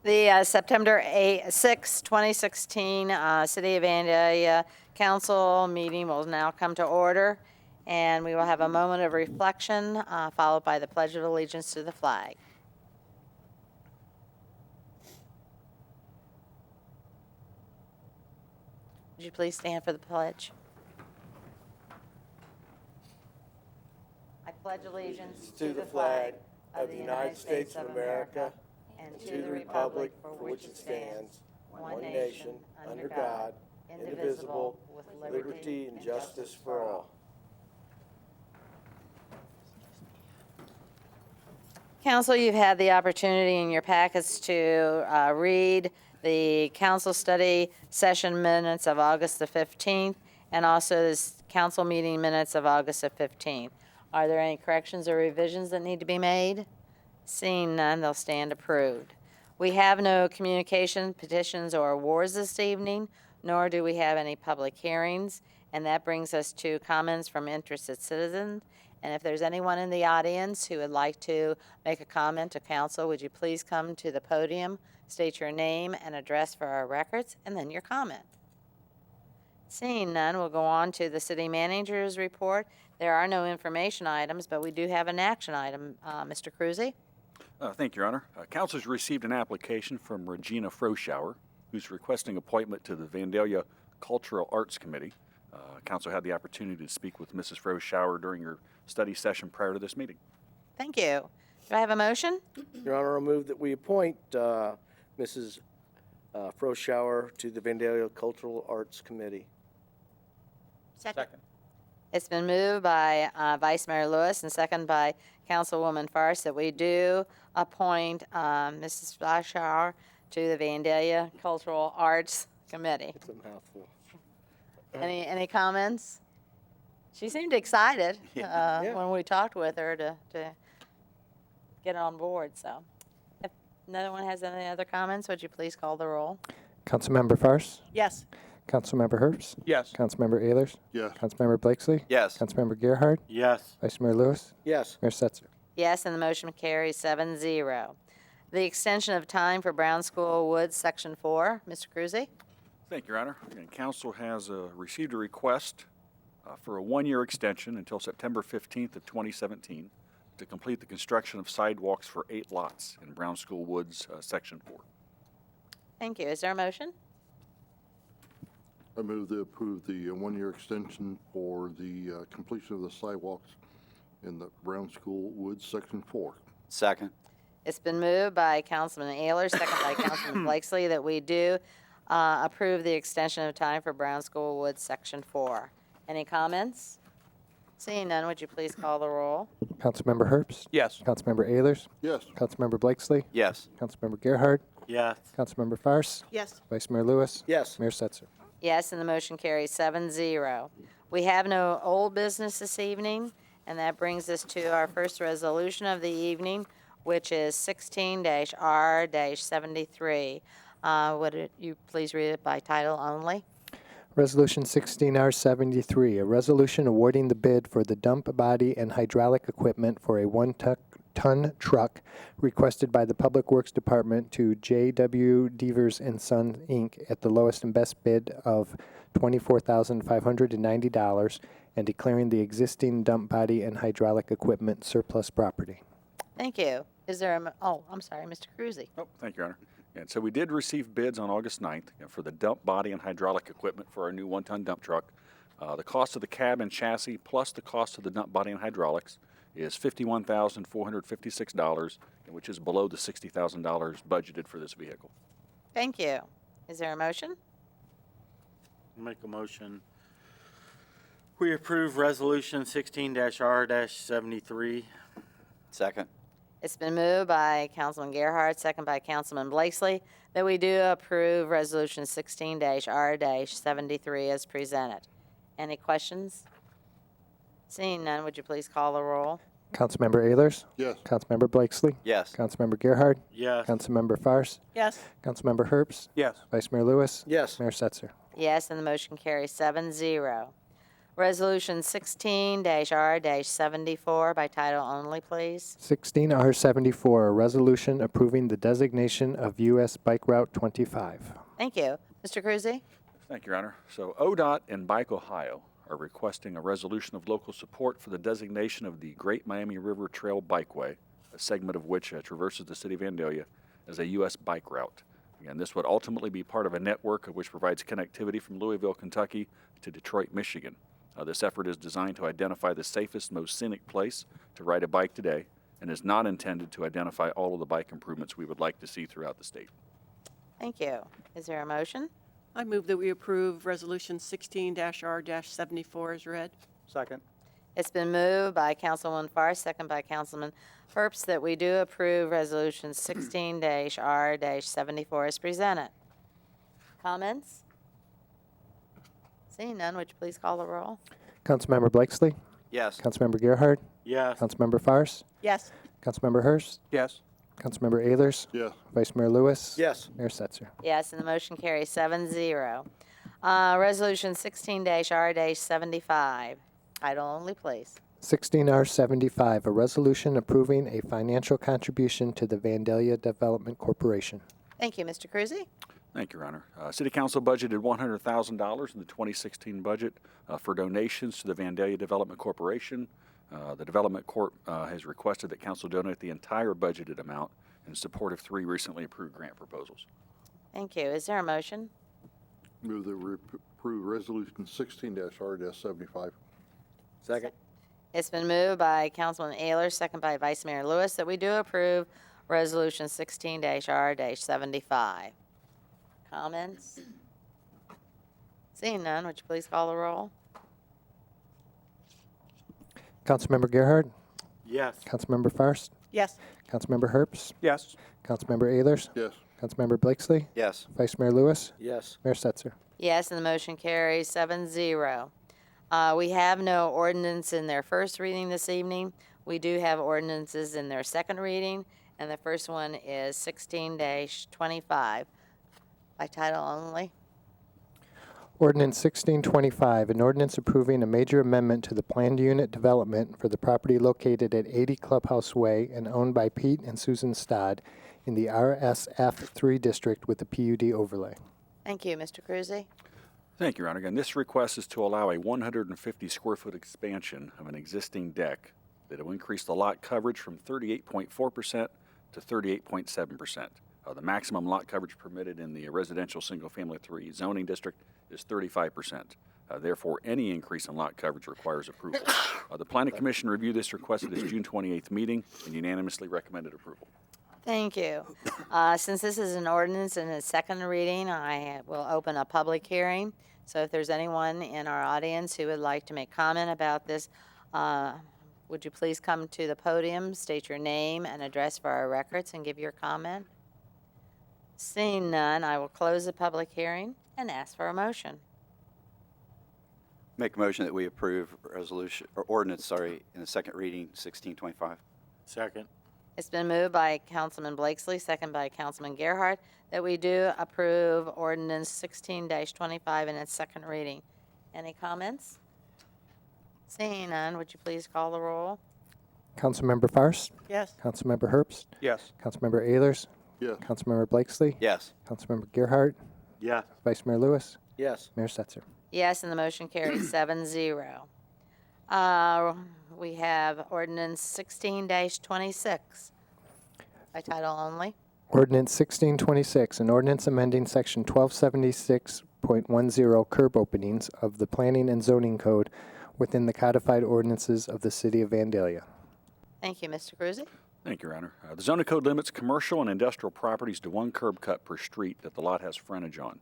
The September 6, 2016 City of Vandalia Council meeting will now come to order, and we will have a moment of reflection followed by the Pledge of Allegiance to the flag. Would you please stand for the pledge? I pledge allegiance to the flag of the United States of America and to the republic for which it stands, one nation, under God, indivisible, with liberty and justice for all. Council, you've had the opportunity in your packets to read the council study session minutes of August the 15th and also the council meeting minutes of August the 15th. Are there any corrections or revisions that need to be made? Seeing none, they'll stand approved. We have no communication, petitions, or awards this evening, nor do we have any public hearings, and that brings us to comments from interested citizens. And if there's anyone in the audience who would like to make a comment to council, would you please come to the podium, state your name and address for our records, and then your comment. Seeing none, we'll go on to the city manager's report. There are no information items, but we do have an action item. Mr. Cruzy? Thank you, Your Honor. Council has received an application from Regina Froschauer, who's requesting appointment to the Vandalia Cultural Arts Committee. Council had the opportunity to speak with Mrs. Froschauer during her study session prior to this meeting. Thank you. Do I have a motion? Your Honor, I move that we appoint Mrs. Froschauer to the Vandalia Cultural Arts Committee. Second. It's been moved by Vice Mayor Lewis and second by Councilwoman Farce that we do appoint Mrs. Froschauer to the Vandalia Cultural Arts Committee. It's a mouthful. Any comments? She seemed excited when we talked with her to get on board. So, if no one has any other comments, would you please call the roll? Councilmember Farce? Yes. Councilmember Herbst? Yes. Councilmember Ehlers? Yes. Councilmember Blakesley? Yes. Councilmember Gerhard? Yes. Vice Mayor Lewis? Yes. Mayor Setzer? Yes, and the motion carries 7-0. The extension of time for Brown School Woods Section 4. Mr. Cruzy? Thank you, Your Honor. And Council has received a request for a one-year extension until September 15th of 2017 to complete the construction of sidewalks for 8 lots in Brown School Woods Section 4. Thank you. Is there a motion? I move to approve the one-year extension for the completion of the sidewalks in the Brown School Woods Section 4. Second. It's been moved by Councilman Ehlers, second by Councilman Blakesley, that we do approve the extension of time for Brown School Woods Section 4. Any comments? Seeing none, would you please call the roll? Councilmember Herbst? Yes. Councilmember Ehlers? Yes. Councilmember Blakesley? Yes. Councilmember Gerhard? Yes. Councilmember Farce? Yes. Vice Mayor Lewis? Yes. Mayor Setzer? Yes, and the motion carries 7-0. We have no old business this evening, and that brings us to our first resolution of the evening, which is 16-R-73. Would you please read it by title only? Resolution 16R73, a resolution awarding the bid for the dump body and hydraulic equipment for a 1-ton truck requested by the Public Works Department to J.W. Devers and Son, Inc. at the lowest and best bid of $24,590 and declaring the existing dump body and hydraulic equipment surplus property. Thank you. Is there a, I'm sorry, Mr. Cruzy. Oh, thank you, Your Honor. And so we did receive bids on August 9th for the dump body and hydraulic equipment for our new 1-ton dump truck. The cost of the cab and chassis plus the cost of the dump body and hydraulics is $51,456, which is below the $60,000 budgeted for this vehicle. Thank you. Is there a motion? Make a motion. We approve Resolution 16-R-73. Second. It's been moved by Councilman Gerhard, second by Councilman Blakesley, that we do approve Resolution 16-R-73 as presented. Any questions? Seeing none, would you please call the roll? Councilmember Ehlers? Yes. Councilmember Blakesley? Yes. Councilmember Gerhard? Yes. Councilmember Farce? Yes. Councilmember Herbst? Yes. Vice Mayor Lewis? Yes. Mayor Setzer? Yes, and the motion carries 7-0. Resolution 16-R-74 by title only, please. 16R74, a resolution approving the designation of U.S. Bike Route 25. Thank you. Mr. Cruzy? Thank you, Your Honor. So ODOT and Bike Ohio are requesting a resolution of local support for the designation of the Great Miami River Trail Bikeway, a segment of which traverses the city of Vandalia, as a U.S. bike route. Again, this would ultimately be part of a network which provides connectivity from Louisville, Kentucky to Detroit, Michigan. This effort is designed to identify the safest, most scenic place to ride a bike today and is not intended to identify all of the bike improvements we would like to see throughout the state. Thank you. Is there a motion? I move that we approve Resolution 16-R-74 as read. Second. It's been moved by Councilwoman Farr, second by Councilman Herbst, that we do approve Resolution 16-R-74 as presented. Comments? Seeing none, would you please call the roll? Councilmember Blakesley, Yes. Councilmember Gerhard, Yes. Councilmember Fairst, Yes. Councilmember Hurst, Yes. Councilmember Ehlers, Yes. Vice Mayor Lewis. Yes. Mayor Setzer. Yes, and the motion carries 7-0. Resolution 16-R-75. Title only, please. 16R75, a resolution approving a financial contribution to the Vandalia Development Corporation. Thank you, Mr. Cruzy. Thank you, Your Honor. City Council budgeted $100,000 in the 2016 budget for donations to the Vandalia Development Corporation. The Development Corp has requested that Council donate the entire budgeted amount in support of 3 recently approved grant proposals. Thank you. Is there a motion? Move that we approve Resolution 16-R-75. Second. It's been moved by Councilman Ehlers, second by Vice Mayor Lewis, that we do approve Resolution 16-R-75. Comments? Seeing none, would you please call the roll? Councilmember Gerhard, Yes. Councilmember Fairst, Yes. Councilmember Herbst, Yes. Councilmember Ehlers, Yes. Councilmember Blakesley, Yes. Vice Mayor Lewis, Yes. Mayor Setzer. Yes, and the motion carries 7-0. We have no ordinance in their first reading this evening. We do have ordinances in their second reading, and the first one is 16-25 by title only. Ordinance 1625, an ordinance approving a major amendment to the planned unit development for the property located at 80 Clubhouse Way and owned by Pete and Susan Stodd in the RSF3 district with the PUD overlay. Thank you, Mr. Cruzy. Thank you, Your Honor. Again, this request is to allow a 150 square foot expansion of an existing deck that will increase the lot coverage from 38.4% to 38.7%. The maximum lot coverage permitted in the residential single-family 3 zoning district is 35%. Therefore, any increase in lot coverage requires approval. The Planning Commission reviewed this request at its June 28th meeting and unanimously recommended approval. Thank you. Since this is an ordinance in its second reading, I will open a public hearing. So if there's anyone in our audience who would like to make comment about this, would you please come to the podium, state your name and address for our records, and give your comment? Seeing none, I will close the public hearing and ask for a motion. Make a motion that we approve resolution, or ordinance, in the second reading, 1625. Second. It's been moved by Councilman Blakesley, second by Councilman Gerhart, that we do approve ordinance 16-25 in its second reading. Any comments? Seeing none, would you please call the roll? Councilmember Fairst, Yes. Councilmember Herbst, Yes. Councilmember Ehlers, Yes. Councilmember Blakesley, Yes. Councilmember Gerhart, Yes. Vice Mayor Lewis, Yes. Mayor Setzer. Yes, and the motion carries 7-0. We have ordinance 16-26 by title only. Ordinance 1626, an ordinance amending section 1276.10 curb openings of the Planning and Zoning Code within the codified ordinances of the City of Vandalia. Thank you, Mr. Cruzy. Thank you, Your Honor. The zoning code limits commercial and industrial properties to 1 curb cut per street that the lot has frontage on.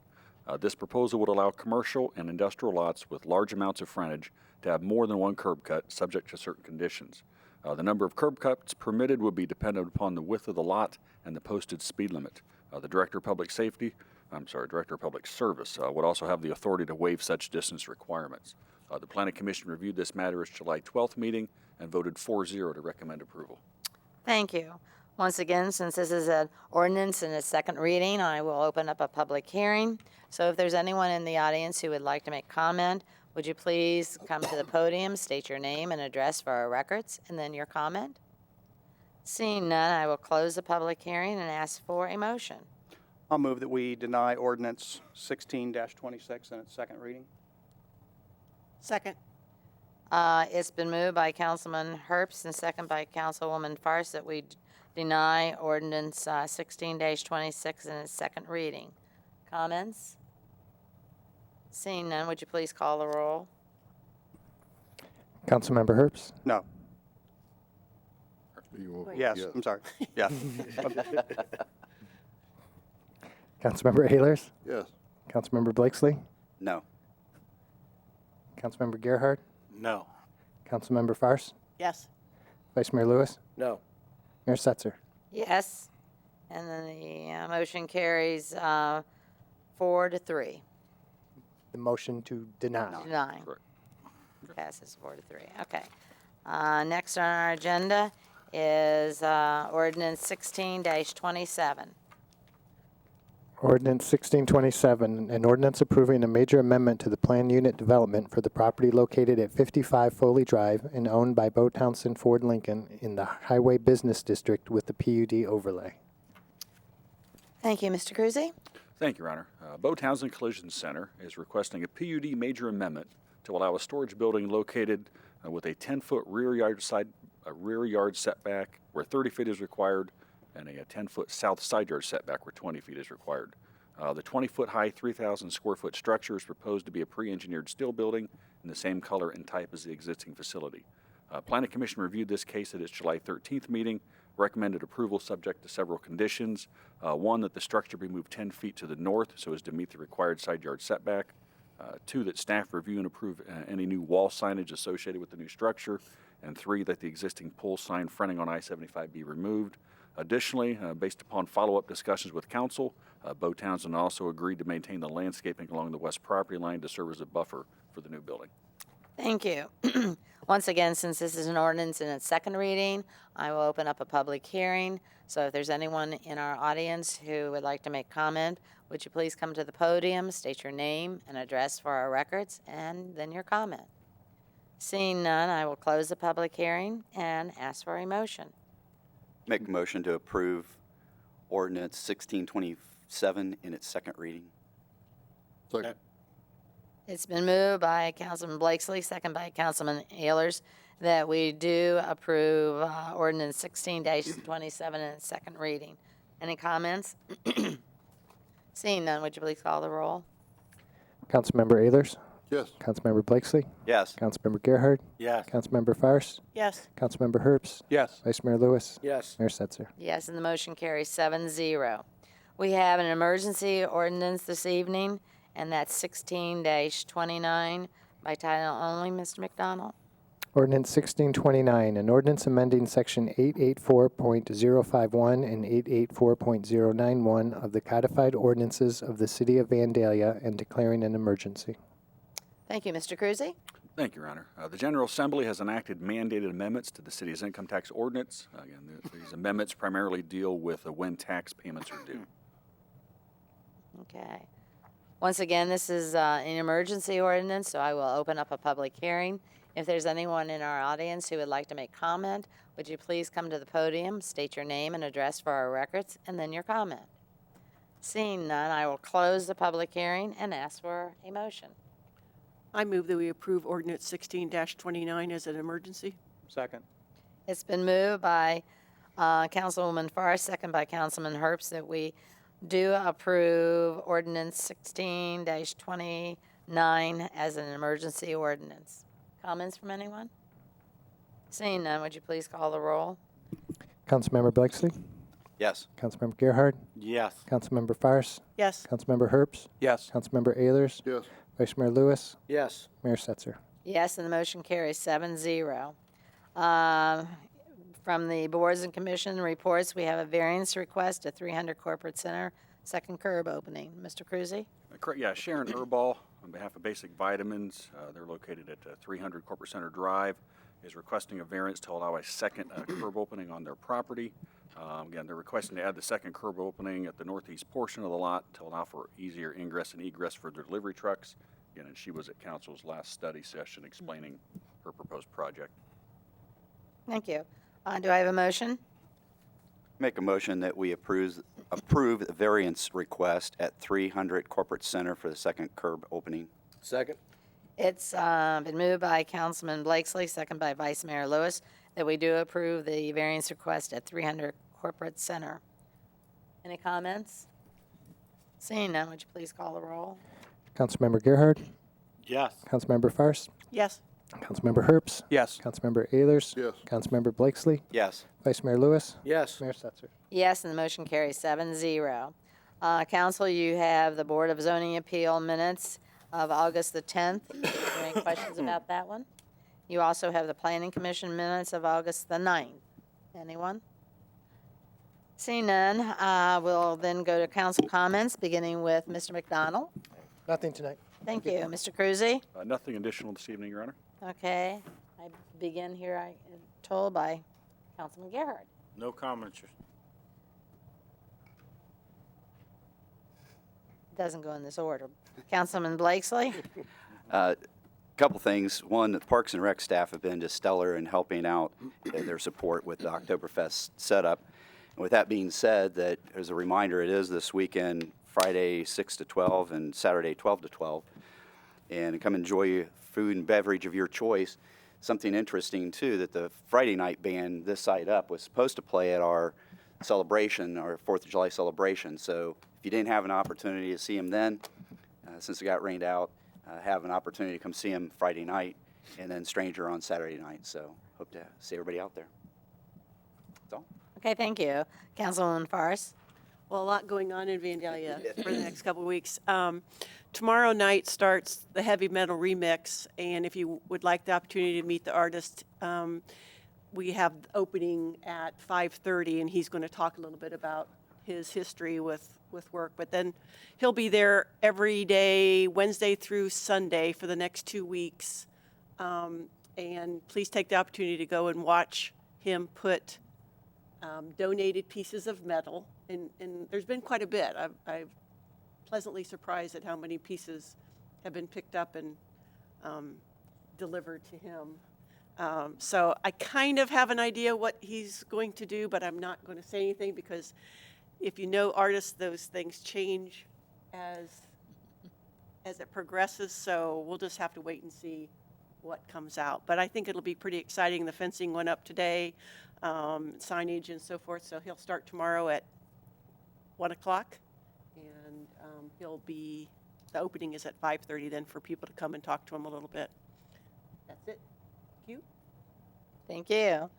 This proposal would allow commercial and industrial lots with large amounts of frontage to have more than 1 curb cut, subject to certain conditions. The number of curb cuts permitted would be dependent upon the width of the lot and the posted speed limit. The Director of Public Service would also have the authority to waive such distance requirements. The Planning Commission reviewed this matter at its July 12th meeting and voted 4-0 to recommend approval. Thank you. Once again, since this is an ordinance in its second reading, I will open up a public hearing. So if there's anyone in the audience who would like to make comment, Would you please come to the podium, state your name and address for our records, and then your comment? Seeing none, I will close the public hearing and ask for a motion. I'll move that we deny ordinance 16-26 in its second reading. Second. It's been moved by Councilman Herbst and second by Councilwoman Farce that we deny ordinance 16-26 in its second reading. Comments? Seeing none, would you please call the roll? Councilmember Herbst, No. Yes, Yes. I'm sorry. Yeah. Councilmember Ayers, Yes. Councilmember Blakesley, No. Councilmember Gerhard, No. Councilmember Farce, Yes. Vice Mayor Lewis, No. Mayor Setzer. Yes. And then the motion carries 4-3. The motion to deny. Deny. Correct. Passes 4-3. Okay. Next on our agenda is ordinance 16-27. Ordinance 1627, an ordinance approving a major amendment to the plan unit development for the property located at 55 Foley Drive and owned by Bo Townsend Ford Lincoln in the Highway Business District with the PUD overlay. Thank you, Mr. Cruzy. Thank you, Your Honor. Bo Townsend Collision Center is requesting a PUD major amendment to allow a storage building located with a 10-foot rear yard setback where 30 feet is required and a 10-foot south side yard setback where 20 feet is required. The 20-foot high, 3,000 square foot structure is proposed to be a pre-engineered steel building in the same color and type as the existing facility. Planning Commission reviewed this case at its July 13th meeting, recommended approval subject to several conditions. One, that the structure be moved 10 feet to the north so as to meet the required side yard setback. Two, that staff review and approve any new wall signage associated with the new structure. And three, that the existing pole sign fronting on I-75 be removed. Additionally, based upon follow-up discussions with council, Bo Townsend also agreed to maintain the landscaping along the west property line to serve as a buffer for the new building. Thank you. Once again, since this is an ordinance in its second reading, I will open up a public hearing. So if there's anyone in our audience who would like to make comment, would you please come to the podium, state your name and address for our records, and then your comment. Seeing none, I will close the public hearing and ask for a motion. Make a motion to approve ordinance 1627 in its second reading. Second. It's been moved by Councilman Blakesley, second by Councilman Ayers, that we do approve ordinance 16-27 in its second reading. Any comments? Seeing none, would you please call the roll? Councilmember Ayers, Yes. Councilmember Blakesley, Yes. Councilmember Gerhard, Yes. Councilmember Farce, Yes. Councilmember Herbst, Yes. Vice Mayor Lewis, Yes. Mayor Setzer. Yes, and the motion carries 7-0. We have an emergency ordinance this evening, and that's 16-29 by title only. Mr. McDonald? Ordinance 1629, an ordinance amending Section 884.051 and 884.091 of the codified ordinances of the City of Vandalia and declaring an emergency. Thank you, Mr. Cruzy. Thank you, Your Honor. The General Assembly has enacted mandated amendments to the city's income tax ordinance. Again, these amendments primarily deal with when tax payments are due. Okay. Once again, this is an emergency ordinance, so I will open up a public hearing. If there's anyone in our audience who would like to make comment, would you please come to the podium, state your name and address for our records, and then your comment. Seeing none, I will close the public hearing and ask for a motion. I move that we approve ordinance 16-29 as an emergency. Second. It's been moved by Councilwoman Farr, second by Councilman Herbst, that we do approve ordinance 16-29 as an emergency ordinance. Comments from anyone? Seeing none, would you please call the roll? Councilmember Blakesley, Yes. Councilmember Gerhard, Yes. Councilmember Farce, Yes. Councilmember Herbst, Yes. Councilmember Ayers, Yes. Vice Mayor Lewis, Yes. Mayor Setzer. Yes, and the motion carries 7-0. From the boards and commission reports, we have a variance request at 300 Corporate Center, second curb opening. Mr. Cruzy? Correct, yeah, Sharon Erball, on behalf of Basic Vitamins, they're located at 300 Corporate Center Drive, is requesting a variance to allow a second curb opening on their property. Again, they're requesting to add the second curb opening at the northeast portion of the lot to allow for easier ingress and egress for delivery trucks. Again, and she was at council's last study session explaining her proposed project. Thank you. Do I have a motion? Make a motion that we approve the variance request at 300 Corporate Center for the second curb opening. Second? It's been moved by Councilman Blakesley, second by Vice Mayor Lewis, that we do approve the variance request at 300 Corporate Center. Any comments? Seeing none, would you please call the roll? Councilmember Gerhard, Yes. Councilmember Fairst, Yes. Councilmember Herbst, Yes. Councilmember Ayers, Yes. Councilmember Blakesley, Yes. Vice Mayor Lewis, Yes. Mayor Setzer. Yes, and the motion carries 7-0. Council, you have the Board of Zoning Appeal minutes of August the 10th. Are there any questions about that one? You also have the Planning Commission minutes of August the 9th. Anyone? Seeing none, we'll then go to council comments, beginning with Mr. McDonald. Nothing tonight. Thank you. Mr. Cruzy? Nothing additional this evening, Your Honor. Okay. I begin here, I am told, by Councilman Gerhard. No comments. Doesn't go in this order. Councilman Blakesley? Couple things. One, the Parks and Rec staff have been just stellar in helping out in their support with the Oktoberfest setup. And with that being said, that as a reminder, it is this weekend, Friday 6 to 12 and Saturday 12 to 12. And come enjoy food and beverage of your choice. Something interesting, too, that the Friday night band, This Side Up, was supposed to play at our celebration, our 4th of July celebration. So if you didn't have an opportunity to see them then, since it got rained out, have an opportunity to come see them Friday night, and then Stranger on Saturday night. So hope to see everybody out there. That's all. Okay, thank you. Councilwoman Forrest? Well, a lot going on in Vandalia for the next couple of weeks. Tomorrow night starts the Heavy Metal Remix, and if you would like the opportunity to meet the artist, we have the opening at 5:30, and he's going to talk a little bit about his history with work. But then he'll be there every day, Wednesday through Sunday, for the next 2 weeks. And please take the opportunity to go and watch him put donated pieces of metal, and there's been quite a bit. I'm pleasantly surprised at how many pieces have been picked up and delivered to him. So I kind of have an idea what he's going to do, but I'm not going to say anything because if you know artists, those things change as it progresses. So we'll just have to wait and see what comes out. But I think it'll be pretty exciting. The fencing went up today, signage and so forth. So he'll start tomorrow at 1 o'clock, and the opening is at 5:30 then for people to come and talk to him a little bit. That's it. Thank you. Thank you.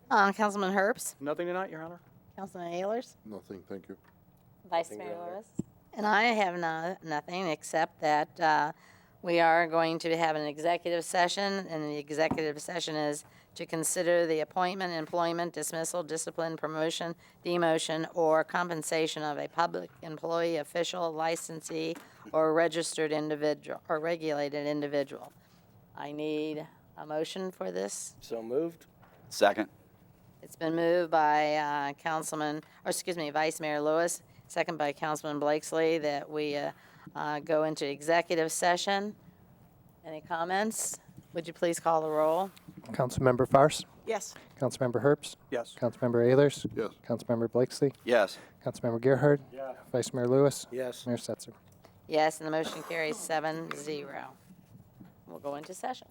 Councilman Herbst? Nothing tonight, Your Honor? Councilman Ayers? Nothing, thank you. Vice Nothing Mayor down there. Lewis? And I have nothing except that we are going to have an executive session, and the executive session is to consider the appointment, employment, dismissal, discipline, promotion, demotion, or compensation of a public employee, official, licensee, or registered individual, or regulated individual. I need a motion for this. So moved? Second. It's been moved by Vice Mayor Lewis, second by Councilman Blakesley, that we go into executive session. Any comments? Would you please call the roll? Councilmember Fairst, Yes. Councilmember Herbst, Yes. Councilmember Ayers, Yes. Councilmember Blakesley, Yes. Councilmember Gerhard, Vice Mayor Lewis, Yes. Mayor Setzer. Yes, and the motion carries 7-0. We'll go into session.